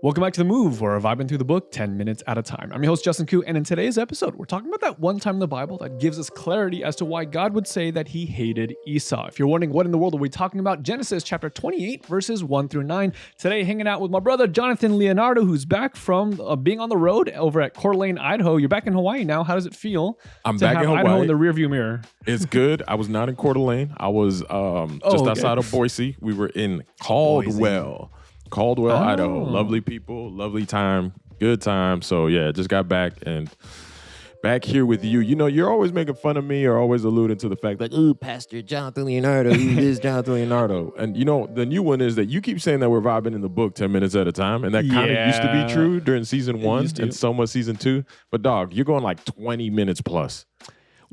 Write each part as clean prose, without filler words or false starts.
Welcome back to The Move, where we're vibing through the book 10 minutes at a time. I'm your host, Justin Koo, and in today's episode, we're talking about that one time in the Bible that gives us clarity as to why God would say that he hated Esau. If you're wondering what in the world are we talking about, Genesis chapter 28, verses 1 through 9. Today, hanging out with my brother, Jonathan Leonardo, who's back from being on the road over at Coeur d'Alene, Idaho. You're back in Hawaii now. How does it feel I'm to back have in Hawaii. Idaho in the rearview mirror? It's good. I was not in Coeur d'Alene. I was just outside of Boise. We were in Caldwell, Idaho. Lovely people, lovely time, good time. So yeah, just got back and back here with you. You know, you're always making fun of me or always alluding to the fact that, ooh, Pastor Jonathan Leonardo, who is Jonathan Leonardo? And you know, the new one is that you keep saying that we're vibing in the book 10 minutes at a time. And that kind of used to be true during season 1 and so much season 2. But dog, you're going like 20 minutes plus.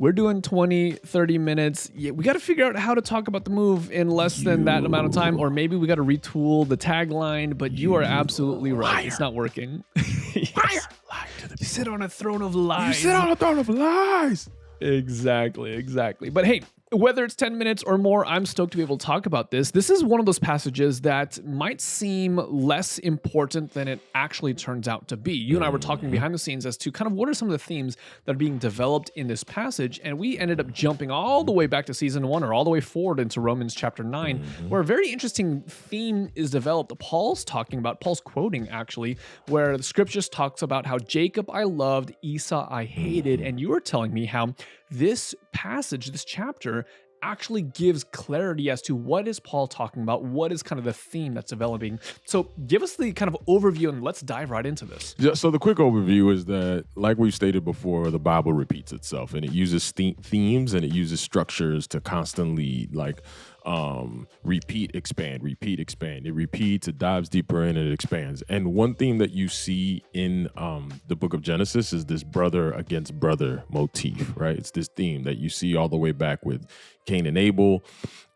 We're doing 20, 30 minutes. Yeah, we got to figure out how to talk about the move in less than that amount of time, or maybe we got to retool the tagline, but you are absolutely right. Liar. It's not working. Yes. Liar to the You sit on a throne of lies. You sit on a throne of lies. Exactly. But hey, whether it's 10 minutes or more, I'm stoked to be able to talk about this. This is one of those passages that might seem less important than it actually turns out to be. You and I were talking behind the scenes as to kind of what are some of the themes that are being developed in this passage, and we ended up jumping all the way back to season 1 or all the way forward into Romans chapter 9, where a very interesting theme is developed. Paul's quoting actually, where the scriptures talks about how Jacob I loved, Esau I hated, and you were telling me how this passage, this chapter, actually gives clarity as to what is Paul talking about, what is kind of the theme that's developing. So give us the kind of overview and let's dive right into this. Yeah, so the quick overview is that, like we've stated before, the Bible repeats itself and it uses themes and it uses structures to constantly repeat, expand. It repeats, it dives deeper in, it expands. And one theme that you see in the book of Genesis is this brother against brother motif, right? It's this theme that you see all the way back with Cain and Abel.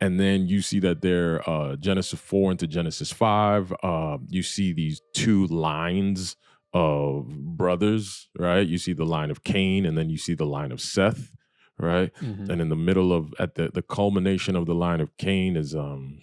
And then you see that there, Genesis 4 into Genesis 5, you see these two lines of brothers, right? You see the line of Cain and then you see the line of Seth. Right. Mm-hmm. And in the middle of, at the culmination of the line of Cain is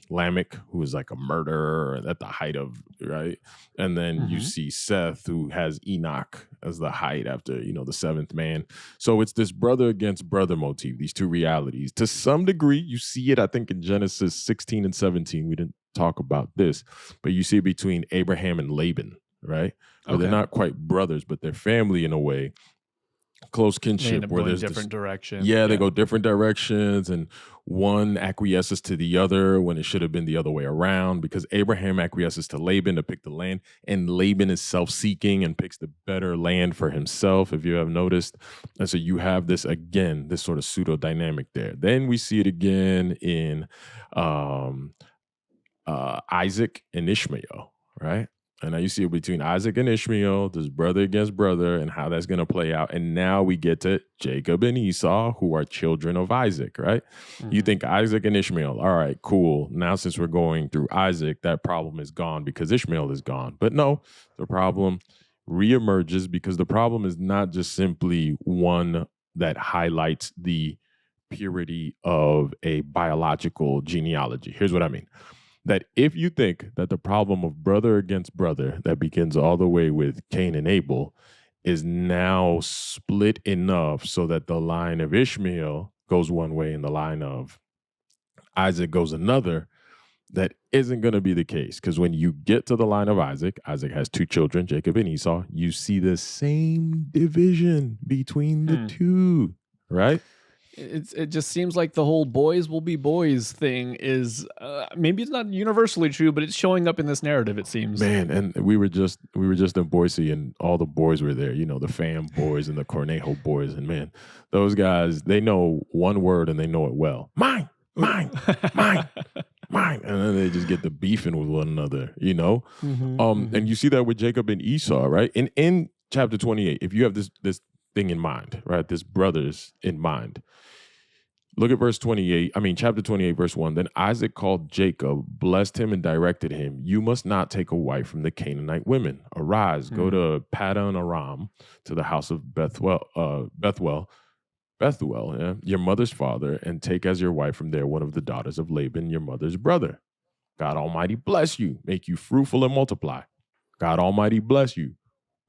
Lamech, who is like a murderer at the height of, right. And then you see Seth, who has Enoch as the height after, you know, the seventh man. So it's this brother against brother motif, these two realities. To some degree, you see it, I think, in Genesis 16 and 17. We didn't talk about this, but you see it between Abraham and Laban, right? Where they're not quite brothers, but they're family in a way. Close kinship where there's different directions. Yeah, they go different directions, and one acquiesces to the other when it should have been the other way around, because Abraham acquiesces to Laban to pick the land, and Laban is self-seeking and picks the better land for himself, if you have noticed. And so you have this again, this sort of pseudo dynamic there. Then we see it again in Isaac and Ishmael, right? And now you see it between Isaac and Ishmael, this brother against brother, and how that's going to play out. And now we get to Jacob and Esau, who are children of Isaac, right? Mm-hmm. You think Isaac and Ishmael, all right, cool. Now, since we're going through Isaac, that problem is gone because Ishmael is gone. But no, the problem reemerges because the problem is not just simply one that highlights the purity of a biological genealogy. Here's what I mean. That if you think that the problem of brother against brother that begins all the way with Cain and Abel is now split enough so that the line of Ishmael goes one way and the line of Isaac goes another, that isn't going to be the case. Because when you get to the line of Isaac, Isaac has two children, Jacob and Esau, you see the same division between the two, right? It just seems like the whole boys will be boys thing is maybe it's not universally true, but it's showing up in this narrative, it seems. Man, and we were just in Boise and all the boys were there, you know, the fam boys and the Cornejo boys. And man, those guys, they know one word and they know it well. Mine. And then they just get to beefing with one another, you know? And you see that with Jacob and Esau, right? And in chapter 28, if you have this thing in mind, right? This brothers in mind. Look at chapter 28, verse 1. Then Isaac called Jacob, blessed him, and directed him, you must not take a wife from the Canaanite women. Arise, go to Paddan-aram, to the house of Bethuel, your mother's father, and take as your wife from there one of the daughters of Laban, your mother's brother. God Almighty bless you, make you fruitful and multiply. God Almighty bless you.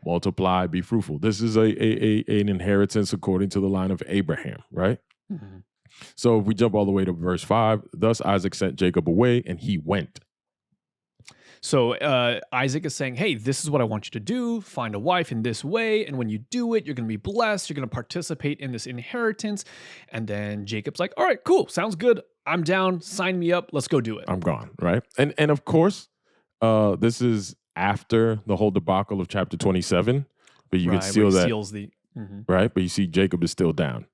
Multiply, be fruitful. This is an inheritance according to the line of Abraham, right? Mm-hmm. So if we jump all the way to verse 5, thus Isaac sent Jacob away, and he went. So Isaac is saying, hey, this is what I want you to do. Find a wife in this way. And when you do it, you're going to be blessed. You're going to participate in this inheritance. And then Jacob's like, all right, cool. Sounds good. I'm down. Sign me up. Let's go do it. I'm gone, right? And of course, this is after the whole debacle of chapter 27. But you can seal that. Seals the, right? But you see Jacob is still down.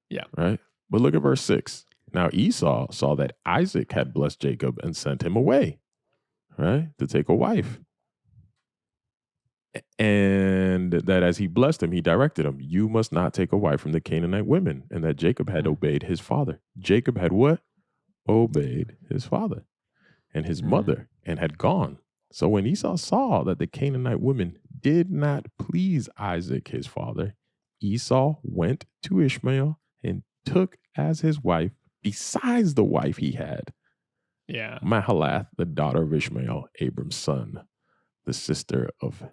Yeah. Right? But look at verse 6. Now Esau saw that Isaac had blessed Jacob and sent him away. Right? To take a wife. And that as he blessed him, he directed him, you must not take a wife from the Canaanite women. And that Jacob had obeyed his father. Jacob had what? Obeyed his father and his mother and had gone. So when Esau saw that the Canaanite women did not please Isaac, his father, Esau went to Ishmael and took as his wife, besides the wife he had, Mahalath, the daughter of Ishmael, Abram's son, the sister of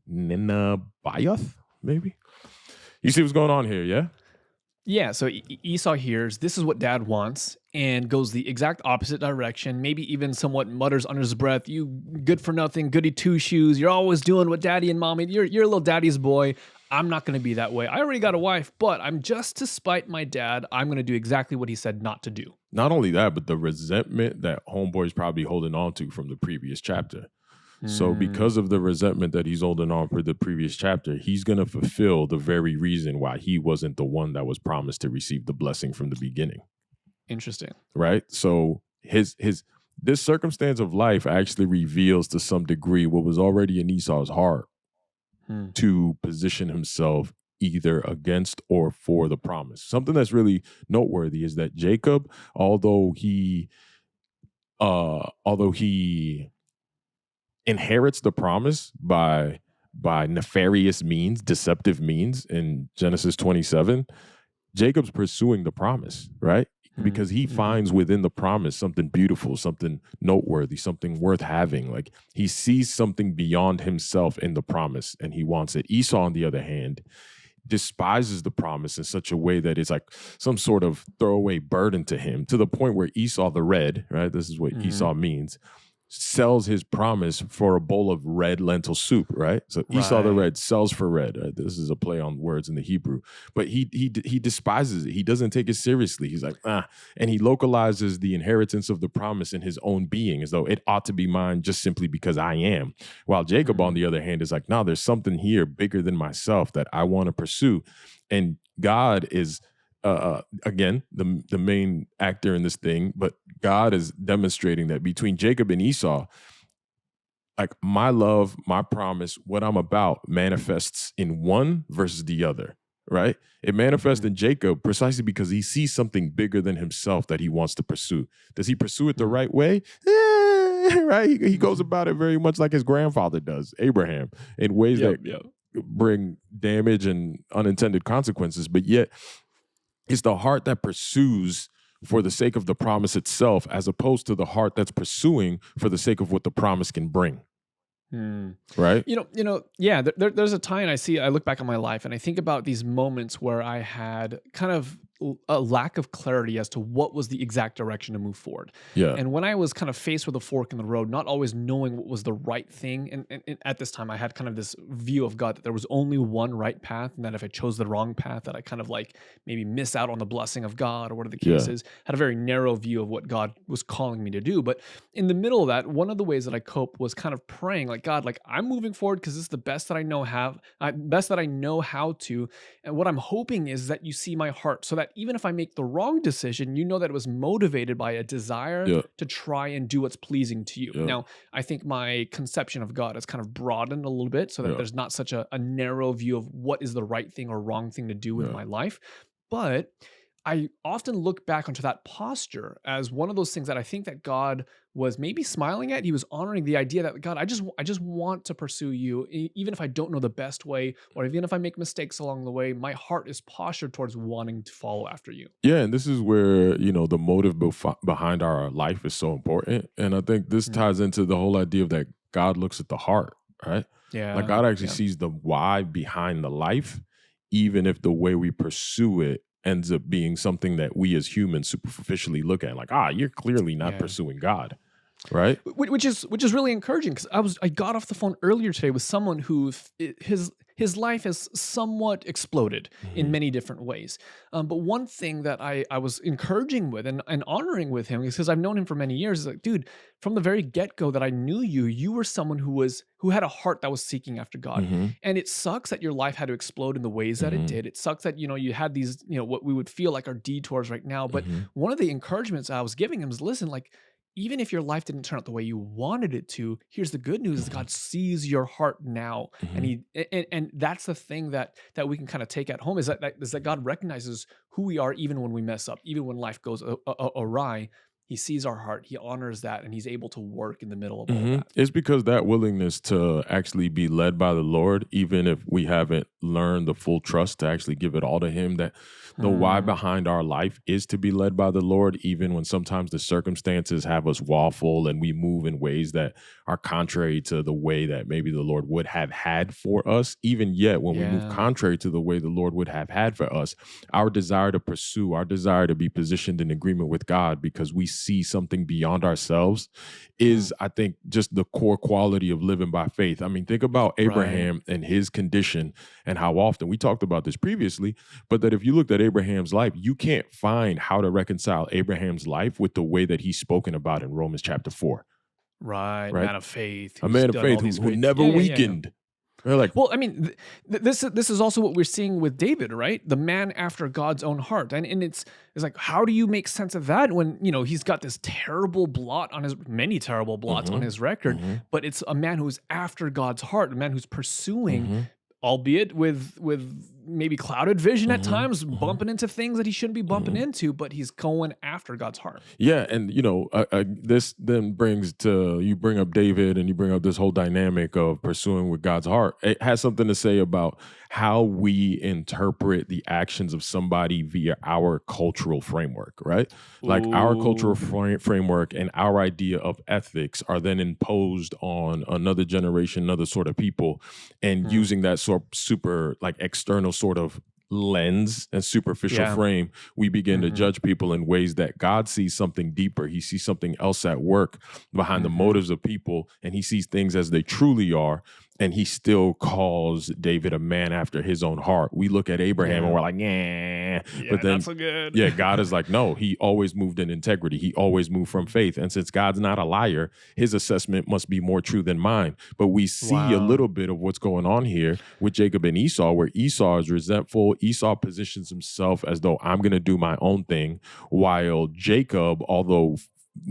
Nebaioth, maybe? You see what's going on here, yeah? Yeah, so Esau hears this is what dad wants and goes the exact opposite direction, maybe even somewhat mutters under his breath, you good for nothing, goody two shoes, you're always doing what daddy and mommy, you're a little daddy's boy. I'm not going to be that way. I already got a wife, but I'm just to spite my dad, I'm going to do exactly what he said not to do. Not only that, but the resentment that homeboy's probably holding on to from the previous chapter. So because of the resentment that he's holding on for the previous chapter, he's going to fulfill the very reason why he wasn't the one that was promised to receive the blessing from the beginning. Interesting. Right? So this circumstance of life actually reveals to some degree what was already in Esau's heart to position himself either against or for the promise. Something that's really noteworthy is that Jacob, although he inherits the promise by nefarious means, deceptive means in Genesis 27, Jacob's pursuing the promise, right? Because he finds within the promise something beautiful, something noteworthy, something worth having. Like he sees something beyond himself in the promise and he wants it. Esau, on the other hand, despises the promise in such a way that it's like some sort of throwaway burden to him, to the point where Esau the red, right? This is what Esau means, sells his promise for a bowl of red lentil soup, right? So Esau the red sells for red. Right? This is a play on words in the Hebrew, but he despises it. He doesn't take it seriously. He's like, and he localizes the inheritance of the promise in his own being, as though it ought to be mine just simply because I am. While Jacob, on the other hand, is like, no, there's something here bigger than myself that I want to pursue, and God is. Again, the main actor in this thing, but God is demonstrating that between Jacob and Esau, like my love, my promise, what I'm about manifests in one versus the other, right? It manifests in Jacob precisely because he sees something bigger than himself that he wants to pursue. Does he pursue it the right way? Right? He goes about it very much like his grandfather does, Abraham, in ways that bring damage and unintended consequences, but yet it's the heart that pursues for the sake of the promise itself, as opposed to the heart that's pursuing for the sake of what the promise can bring. Right? Yeah, there's a time I look back on my life and I think about these moments where I had kind of a lack of clarity as to what was the exact direction to move forward. Yeah. And when I was kind of faced with a fork in the road, not always knowing what was the right thing. And at this time I had kind of this view of God that there was only one right path, and that if I chose the wrong path, that I kind of like maybe miss out on the blessing of God or whatever the case is. Had a very narrow view of what God was calling me to do. But in the middle of that, one of the ways that I cope was kind of praying like, God, like I'm moving forward because this is the best that I know how to. And what I'm hoping is that you see my heart, so that even if I make the wrong decision, you know that it was motivated by a desire to try and do what's pleasing to you. Now, I think my conception of God has kind of broadened a little bit so that there's not such a narrow view of what is the right thing or wrong thing to do in my life. But I often look back onto that posture as one of those things that I think that God was maybe smiling at. He was honoring the idea that, God, I just want to pursue you, even if I don't know the best way, or even if I make mistakes along the way. My heart is postured towards wanting to follow after you. Yeah, and this is where, the motive behind our life is so important. And I think this ties into the whole idea of that God looks at the heart, right? Yeah. Like God actually Yeah. sees the why behind the life, even if the way we pursue it ends up being something that we as humans superficially look at, like, you're clearly not Yeah. pursuing God, right? Which is really encouraging, because I got off the phone earlier today with someone who his life has somewhat exploded in Mhm. many different ways. But one thing that I was encouraging with and honoring with him, because I've known him for many years, is like, dude, from the very get go that I knew you, you were someone who had a heart that was seeking after God. Mhm. And it sucks that your life had to explode in the ways that it Mhm. did. It sucks that you had these what we would feel like are detours right now. But Mhm. one of the encouragements I was giving him is, listen, like, even if your life didn't turn out the way you wanted it to, here's the good news: is Mhm. God sees your heart now, and Mhm. and that's the thing that we can kind of take at home, is that God recognizes who we are even when we mess up, even when life goes awry. He sees our heart, he honors that, and he's able to work in the middle of all of that. It's because that willingness to actually be led by the Lord, even if we haven't learned the full trust to actually give it all to Him, that the why Mm, behind our life is to be led by the Lord, even when sometimes the circumstances have us waffle and we move in ways that are contrary to the way that maybe the Lord would have had for us. Even yet, when we move yeah. contrary to the way the Lord would have had for us, our desire to pursue, our desire to be positioned in agreement with God because we see something beyond ourselves Mm, is, I think, just the core quality of living by faith. I mean, think about right. Abraham and his condition and how often we talked about this previously, but that if you looked at Abraham's life, you can't find how to reconcile Abraham's life with the way that he's spoken about in Romans chapter 4, Right. right? Man of faith A who's man of done faith all who, these who great. never Yeah, yeah, yeah, yeah. weakened. They're like, Well, I mean, this is also what we're seeing with David, right? The man after God's own heart, and it's like, how do you make sense of that when he's got this terrible blot on his many terrible blots on mm-hmm, his record, mm-hmm, but it's a man who's after God's heart, a man who's pursuing, mm-hmm, albeit with maybe clouded vision at mm-hmm, times, mm-hmm, bumping into things that he shouldn't be bumping mm-hmm. into, but he's going after God's heart. Yeah, and this then brings to, you bring up David and you bring up this whole dynamic of pursuing with God's heart. It has something to say about how we interpret the actions of somebody via our cultural framework, right? Like our cultural Ooh. framework and our idea of ethics are then imposed on another generation, another sort of people, and Mm, using that sort of super like external sort of lens and superficial yeah. frame, we begin to Hmm. judge people in ways that God sees something deeper. He sees something else at work behind the Hmm. motives of people, and he sees things as they truly are. And he still calls David a man after his own heart. We look at Abraham and Yeah. we're like, yeah. But Yeah, not then, so good. yeah, God is like, no, he always moved in integrity. He always moved from faith. And since God's not a liar, his assessment must be more true than mine. But we see a Wow. little bit of what's going on here with Jacob and Esau, where Esau is resentful. Esau positions himself as though I'm going to do my own thing, while Jacob, although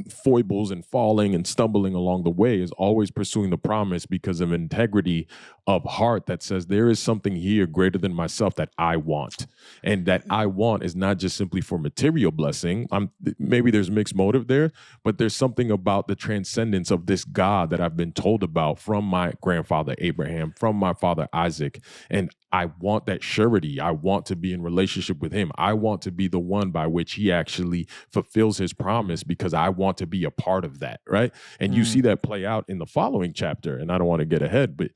foibles and falling and stumbling along the way, is always pursuing the promise because of integrity of heart that says there is something here greater than myself that I want, and that I want is not just simply for material blessing. Maybe there's mixed motive there, but there's something about the transcendence of this God that I've been told about from my grandfather Abraham, from my father Isaac, and I want that surety. I want to be in relationship with him. I want to be the one by which he actually fulfills his promise because I want to be a part of that, right? And you see Mm, that play out in the following chapter. And I don't want to get ahead, but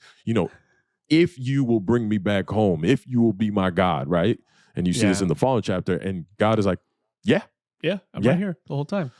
if you will bring me back home, if you will be my God, right? And you see this yeah. in the following chapter, and God is like, yeah, Yeah, I'm right yeah, here the whole time.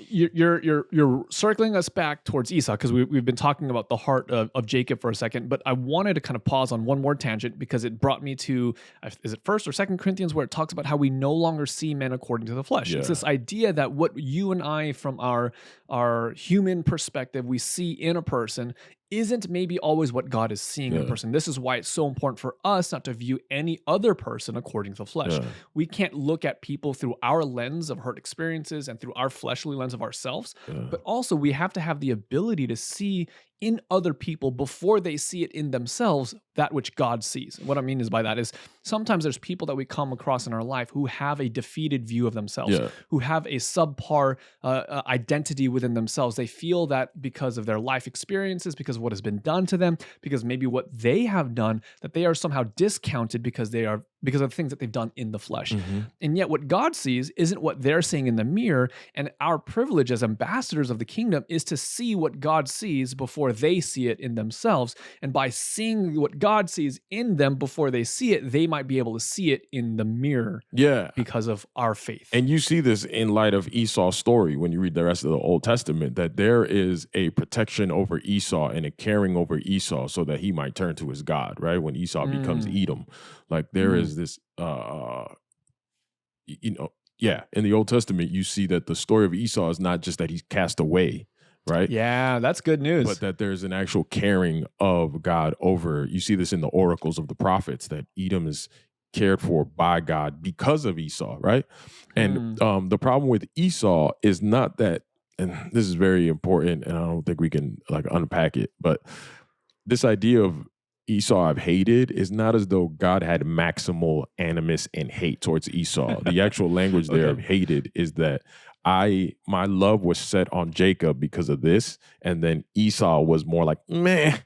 You're circling us back towards Esau, because we've been talking about the heart of Jacob for a second, but I wanted to kind of pause on one more tangent, because it brought me to, is it First or Second Corinthians, where it talks about how we no longer see men according to the flesh. It's yeah, this idea that what you and I, from our human perspective, we see in a person isn't maybe always what God is seeing in a yeah, person. This is why it's so important for us not to view any other person according to the flesh. yeah, We can't look at people through our lens of hurt experiences and through our fleshly lens of ourselves, yeah, but also we have to have the ability to see in other people, before they see it in themselves, that which God sees. And what I mean is by that is, sometimes there's people that we come across in our life who have a defeated view of themselves, yeah, who have a subpar identity within themselves. They feel that because of their life experiences, because of what has been done to them, because maybe what they have done, that they are somehow discounted because they are because of the things that they've done in the flesh. Mm-hmm. And yet what God sees isn't what they're seeing in the mirror. And our privilege as ambassadors of the kingdom is to see what God sees before they see it in themselves. And by seeing what God sees in them before they see it, they might be able to see it in the mirror. Yeah. Because of our faith. And you see this in light of Esau's story when you read the rest of the Old Testament, that there is a protection over Esau and a caring over Esau so that he might turn to his God, right? When Esau becomes Edom. Like there is this, in the Old Testament, you see that the story of Esau is not just that he's cast away, right? Yeah, that's good news. But that there's an actual caring of God over, you see this in the oracles of the prophets, that Edom is cared for by God because of Esau, right? And the problem with Esau is not that, and this is very important, and I don't think we can like unpack it, but this idea of Esau I've hated is not as though God had maximal animus and hate towards Esau. The actual language there of hated is that my love was set on Jacob because of this, and then Esau was more like meh.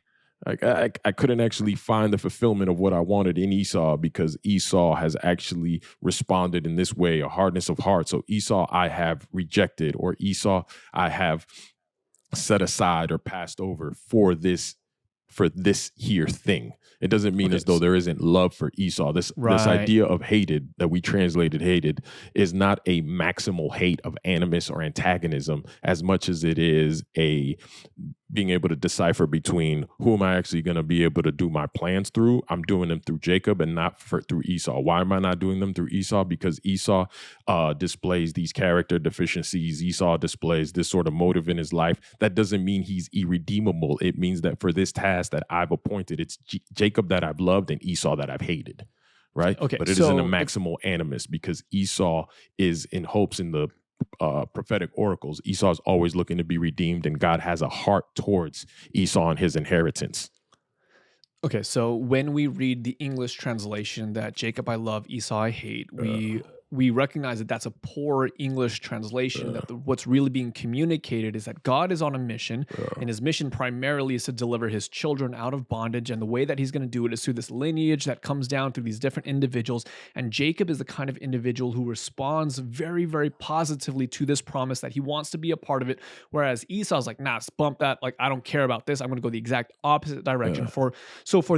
Like I couldn't actually find the fulfillment of what I wanted in Esau because Esau has actually responded in this way, a hardness of heart. So Esau I have rejected, or Esau I have set aside or passed over for this here thing. It doesn't mean as though there isn't love for Esau. This idea of hated that we translated hated is not a maximal hate of animus or antagonism as much as it is a being able to decipher between who am I actually going to be able to do my plans through. I'm doing them through Jacob and not through Esau. Why am I not doing them through Esau? Because Esau displays these character deficiencies. Esau displays this sort of motive in his life. That doesn't mean he's irredeemable. It means that for this task that I've appointed, it's Jacob that I've loved and Esau that I've hated. Right? Okay, but it isn't a maximal animus because Esau is in hopes in the prophetic oracles. Esau is always looking to be redeemed, and God has a heart towards Esau and his inheritance. Okay, so when we read the English translation that Jacob I love, Esau I hate, we recognize that that's a poor English translation, that what's really being communicated is that God is on a mission, and his mission primarily is to deliver his children out of bondage, and the way that he's going to do it is through this lineage that comes down through these different individuals, and Jacob is the kind of individual who responds very, very positively to this promise that he wants to be a part of it, whereas Esau's like, nah, bump that, like, I don't care about this, I'm going to go the exact opposite direction. For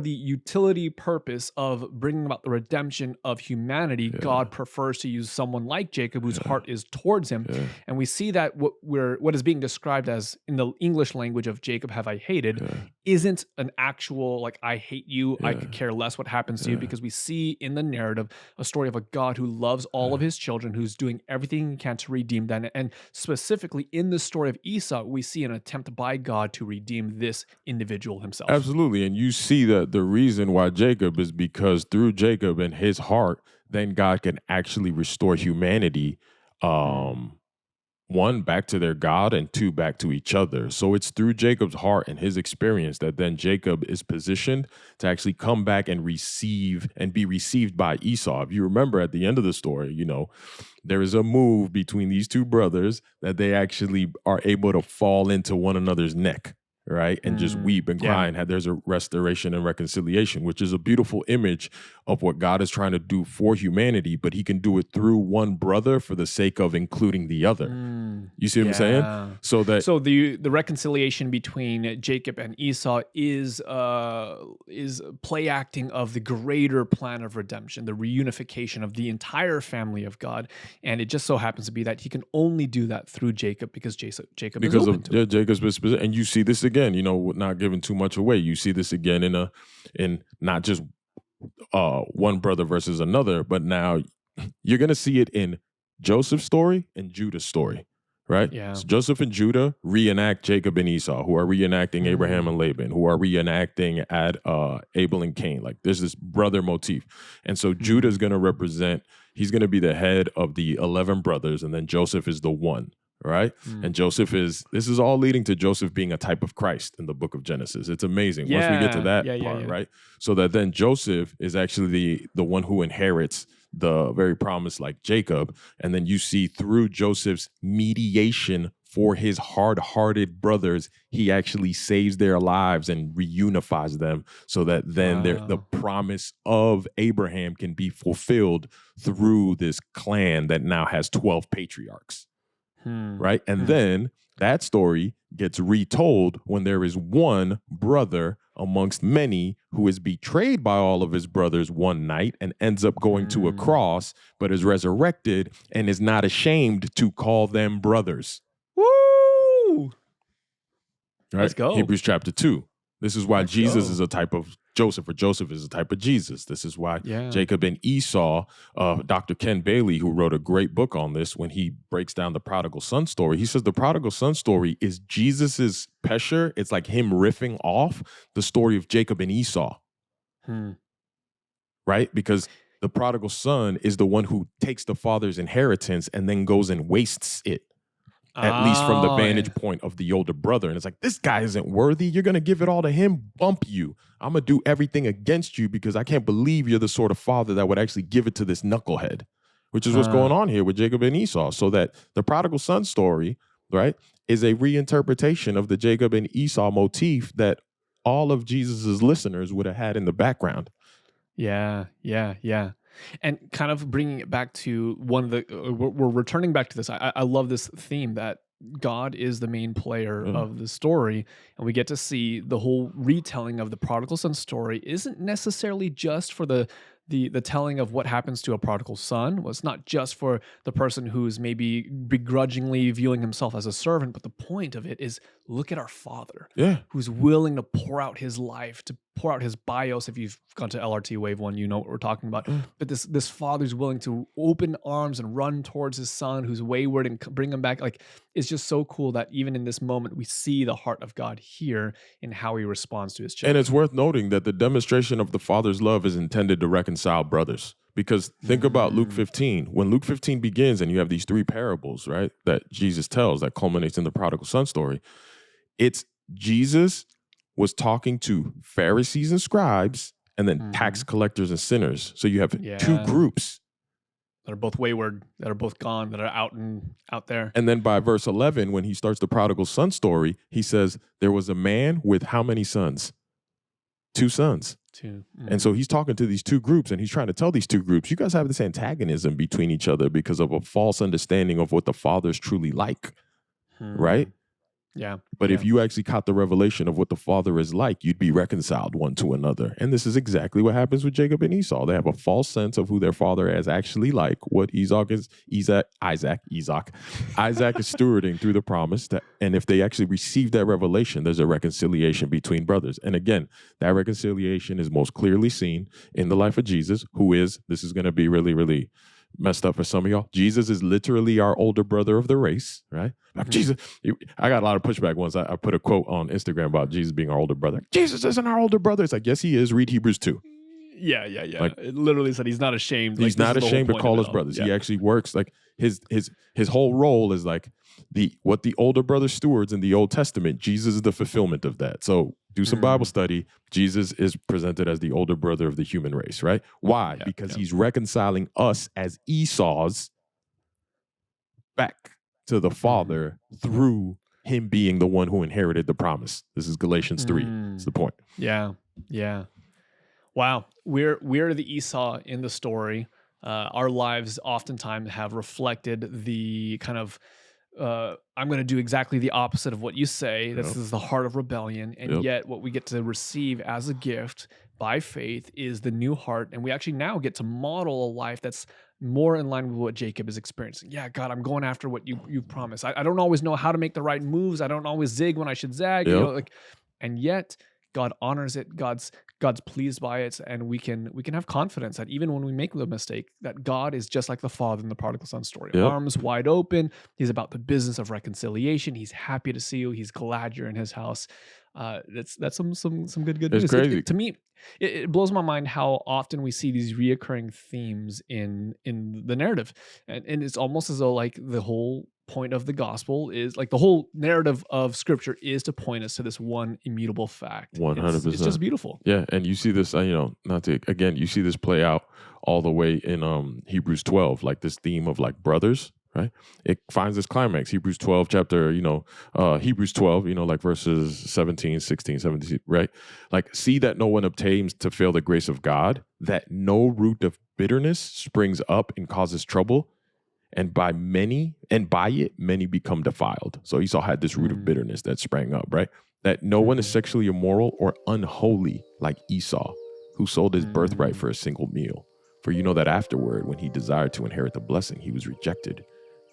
the utility purpose of bringing about the redemption of humanity, God prefers to use someone like Jacob whose heart is towards him. And we see that what is being described as in the English language of Jacob have I hated isn't an actual like I hate you, I could care less what happens to you, because we see in the narrative a story of a God who loves all of his children, who's doing everything he can to redeem them. And specifically in the story of Esau, we see an attempt by God to redeem this individual himself. Absolutely. And you see that the reason why Jacob is because through Jacob and his heart, then God can actually restore humanity, one, back to their God, and two, back to each other. So it's through Jacob's heart and his experience that then Jacob is positioned to actually come back and receive and be received by Esau. If you remember at the end of the story, there is a move between these two brothers that they actually are able to fall into one another's neck. Right. And just weep and cry. And there's a restoration and reconciliation, which is a beautiful image of what God is trying to do for humanity. But he can do it through one brother for the sake of including the other. You see what I'm saying? So the reconciliation between Jacob and Esau is play acting of the greater plan of redemption, the reunification of the entire family of God. And it just so happens to be that he can only do that through Jacob because Jacob is open to it. Jacob's, and you see this again, not giving too much away. You see this again in not just one brother versus another, but now you're going to see it in Joseph's story and Judah's story, right? Yeah. So Joseph and Judah reenact Jacob and Esau, who are reenacting Abraham and Laban, who are reenacting Abel and Cain. Like there's this brother motif. And so Judah's going to represent, he's going to be the head of the 11 brothers, and then Joseph is the one. Right. And this is all leading to Joseph being a type of Christ in the book of Genesis. It's amazing. Once we get to that part, right? So that then Joseph is actually the one who inherits the very promise like Jacob. And then you see through Joseph's mediation for his hard-hearted brothers, he actually saves their lives and reunifies them so that then the promise of Abraham can be fulfilled through this clan that now has 12 patriarchs. Right? And then that story gets retold when there is one brother amongst many who is betrayed by all of his brothers one night and ends up going to a cross, but is resurrected and is not ashamed to call them brothers. Woo! Right? Let's go. Hebrews chapter 2. This is why Jesus is a type of Joseph, or Joseph is a type of Jesus. This is why Jacob and Esau, Dr. Ken Bailey, who wrote a great book on this, when he breaks down the prodigal son story, he says the prodigal son story is Jesus's pesher. It's like him riffing off the story of Jacob and Esau. Right? Because the prodigal son is the one who takes the father's inheritance and then goes and wastes it. At least from the vantage point of the older brother. And it's like, this guy isn't worthy. You're going to give it all to him? Bump you. I'm going to do everything against you because I can't believe you're the sort of father that would actually give it to this knucklehead, which is what's going on here with Jacob and Esau. So that the prodigal son story, right, is a reinterpretation of the Jacob and Esau motif that all of Jesus's listeners would have had in the background. Yeah. And kind of bringing it back to one of the, we're returning back to this. I love this theme that God is the main player of the story, and we get to see the whole retelling of the prodigal son story isn't necessarily just for the telling of what happens to a prodigal son. Well, it's not just for the person who's maybe begrudgingly viewing himself as a servant, but the point of it is, look at our Father, who's willing to pour out his life, to pour out his bios. If you've gone to LRT Wave 1, you know what we're talking about. But this father's willing to open arms and run towards his son who's wayward and bring him back. Like, it's just so cool that even in this moment, we see the heart of God here in how he responds to his children. And it's worth noting that the demonstration of the Father's love is intended to reconcile brothers. Because think about Luke 15. When Luke 15 begins and you have these three parables, right, that Jesus tells that culminates in the prodigal son story, it's Jesus was talking to Pharisees and scribes and then tax collectors and sinners. So you have two groups that are both wayward, that are both gone, that are out there. And then by verse 11, when he starts the prodigal son story, he says there was a man with how many sons? 2 sons. 2. And so he's talking to these two groups, and he's trying to tell these two groups, you guys have this antagonism between each other because of a false understanding of what the Father's truly like, right? Yeah. But if you actually caught the revelation of what the Father is like, you'd be reconciled one to another. And this is exactly what happens with Jacob and Esau. They have a false sense of who their father is actually like, what Isaac is stewarding through the promise. And if they actually receive that revelation, there's a reconciliation between brothers. And again, that reconciliation is most clearly seen in the life of Jesus, who is, this is going to be really, really messed up for some of y'all. Jesus is literally our older brother of the race, right? Like, Jesus, I got a lot of pushback once. I put a quote on Instagram about Jesus being our older brother. Jesus isn't our older brother. It's like, yes, he is. Read Hebrews 2. Yeah. Like, it literally said he's not ashamed. He's not ashamed to call us brothers. He actually works like his whole role is like what the older brother stewards in the Old Testament. Jesus is the fulfillment of that. So do some Bible study. Jesus is presented as the older brother of the human race, right? Why? Because he's reconciling us as Esau's back to the Father through him being the one who inherited the promise. This is Galatians 3. That's the point. Yeah. Wow. We're the Esau in the story. Our lives oftentimes have reflected the kind of I'm going to do exactly the opposite of what you say. This is the heart of rebellion. And yet what we get to receive as a gift by faith is the new heart. And we actually now get to model a life that's more in line with what Jacob is experiencing. Yeah, God, I'm going after what you've promised. I don't always know how to make the right moves. I don't always zig when I should zag. You know, and yet God honors it. God's pleased by it, and we can have confidence that even when we make the mistake, that God is just like the father in the prodigal son story. Arms wide open. He's about the business of reconciliation. He's happy to see you. He's glad you're in his house. That's some good news. It's crazy. To me, it blows my mind how often we see these reoccurring themes in the narrative, and it's almost as though like the whole point of the gospel is like the whole narrative of scripture is to point us to this one immutable fact. 100%. It's just beautiful. Yeah. And you see this, you see this play out all the way in Hebrews 12, like this theme of like brothers, right? It finds this climax. Hebrews 12, Hebrews 12, like verses 17, 16, 17, right? Like, see that no one obtains to fail the grace of God, that no root of bitterness springs up and causes trouble, and by it, many become defiled. So Esau had this root of bitterness that sprang up, right? That no one is sexually immoral or unholy like Esau, who sold his birthright for a single meal. For you know that afterward, when he desired to inherit the blessing, he was rejected,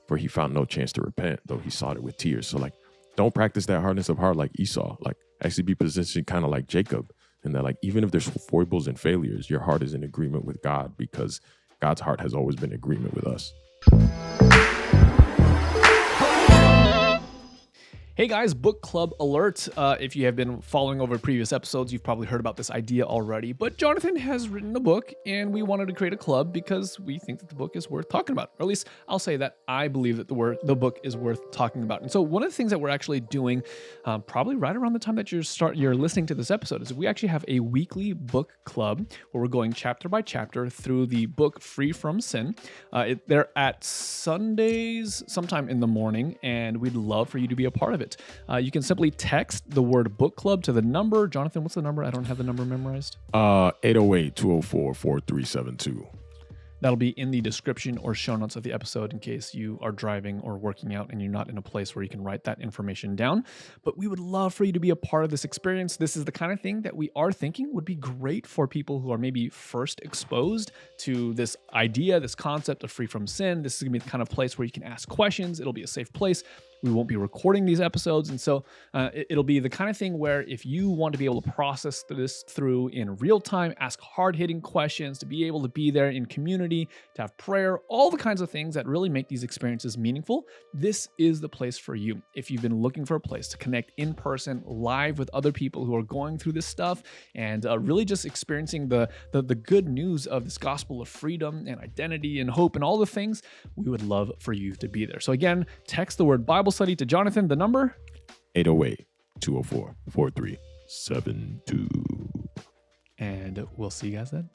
for he found no chance to repent, though he sought it with tears. So like, don't practice that hardness of heart like Esau. Like, actually be positioned kind of like Jacob, and that like, even if there's foibles and failures, your heart is in agreement with God, because God's heart has always been in agreement with us. Hey guys, book club alert. If you have been following over previous episodes, you've probably heard about this idea already, but Jonathan has written a book and we wanted to create a club because we think that the book is worth talking about. Or at least I'll say that I believe that the book is worth talking about. And so one of the things that we're actually doing, probably right around the time that you're listening to this episode, is we actually have a weekly book club where we're going chapter by chapter through the book Free from Sin. They're at Sundays sometime in the morning, and we'd love for you to be a part of it. You can simply text the word book club to the number. Jonathan, what's the number? I don't have the number memorized. 808-204-4372. That'll be in the description or show notes of the episode in case you are driving or working out and you're not in a place where you can write that information down. But we would love for you to be a part of this experience. This is the kind of thing that we are thinking would be great for people who are maybe first exposed to this idea, this concept of free from sin. This is going to be the kind of place where you can ask questions. It'll be a safe place. We won't be recording these episodes. And so it'll be the kind of thing where if you want to be able to process this through in real time, ask hard-hitting questions, to be able to be there in community, to have prayer, all the kinds of things that really make these experiences meaningful, this is the place for you. If you've been looking for a place to connect in person, live with other people who are going through this stuff and really just experiencing the good news of this gospel of freedom and identity and hope and all the things, we would love for you to be there. So again, text the word Bible study to Jonathan. The number 808-204-4372. And we'll see you guys then.